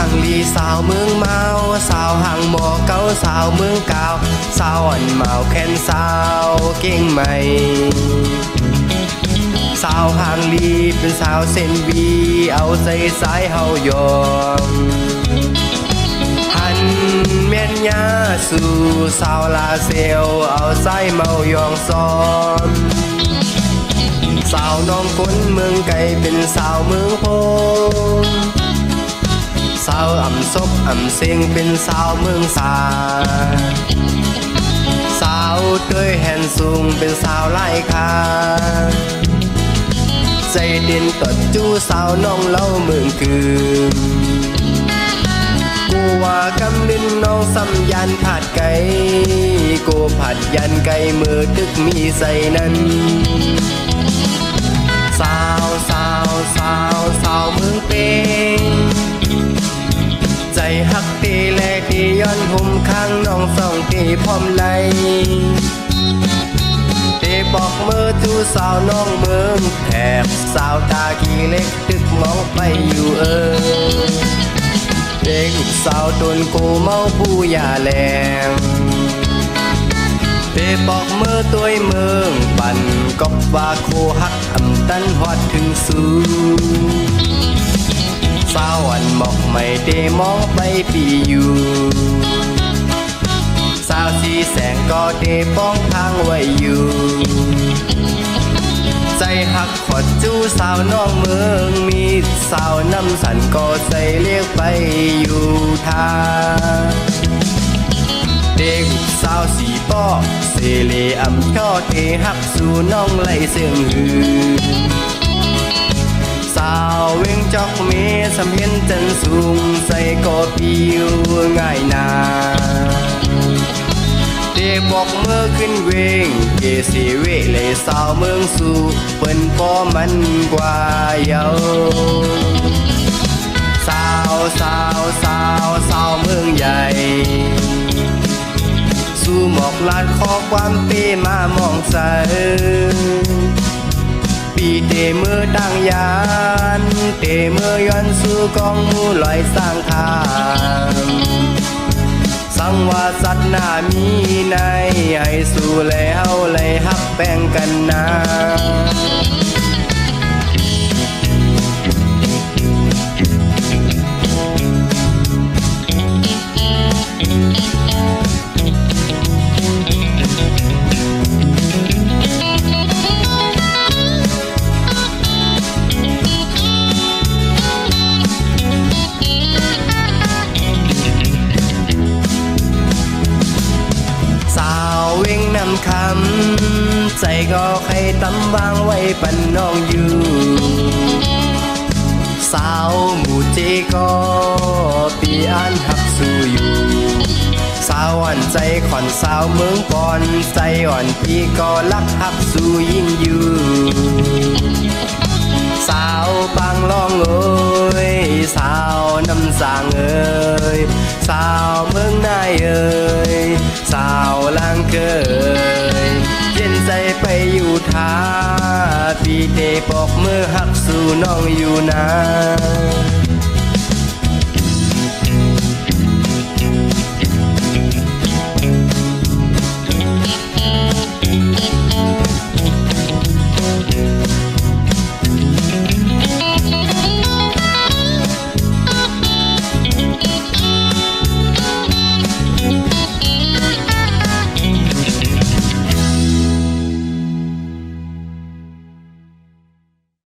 างลีสาวเมืองเมาสาวห่างหมอเก้าสาวเมืองกาวสาวอ่อนเมาแค้นสาวเก่งใหม่สาวห่างลีเป็นสาวเส้นวีเอาใจสายเฮายอมหันเมียนยาสู่สาวลาเซลเอาใจเมายองซ้อมสาวน้องคนเมืองไก่เป็นสาวเมืองโพสาวอ่ำซบอ่ำเสียงเป็นสาวเมืองสาสาวเตยแห่นสูงเป็นสาวไล่คาใจเด่นตดจู้สาวน้องเล่าเมืองคืนกูว่ากำลินน้องซ้ำยันผาดไก่กูผัดยันไก่มือตึกมีใส่นั้นสาวสาวสาวสาวเมืองเป็งใจหักตีแลตีย้อนหุ่มข้างน้องส่องตีพร้อมไหลตีบอกมือจูสาวน้องเมืองแถบสาวตาขี้เล็กตึกมองไปอยู่เด็กสาวตนกูเมาผู้ยาแรงเตบอกเมื่อตัวเมืองปั่นกบว่าโคหักอำตันฮอดถึงสูสาวอันหมอกไม่เตมองไปปีอยู่สาวสีแสงก็เตป้องทางไว้อยู่ใจหักขอดจู้สาวน้องเมืองมีสาวน้ำสันก็ใส่เรียกไปอยู่ทางเด็กสาวสีป้อเสเลอำช่อเทหักสู่น้องไหลเสียงหือสาวเวงจอกเมสำเห็นจันสูงใส่ก็ปิวง่ายนาเด็กบอกเมื่อขึ้นเวงเกสีเวเลยสาวเมืองสู่เปิ้นพอมันกว่าเยาสาวสาวสาวสาวเมืองใหญ่สู่หมอกลาดขอความเป้มามองใสปีเตมือตั้งยานเตมือย้อนสู่กองมูลอยสร้างทางสังว่าสัตว์หน้ามีในให้สู่แล้วเลยฮักแป้งกันนาเวงนำคำใจก็ใครตำวางไว้ปันน้องอยู่สาวหมู่เจก็ปีอันหักสู้อยู่สาวอ่อนใจขอนสาวเมืองปอนใจอ่อนพี่ก็รักหักสู้ยิ่งอยู่สาวปางลองเอ้ยสาวน้ำสางเอ้ยสาวเมืองนายเอ้ยสาวลางเคยเย็นใจไปอยู่ท่าพี่เตบอกมือหักสู่น้องอยู่นะ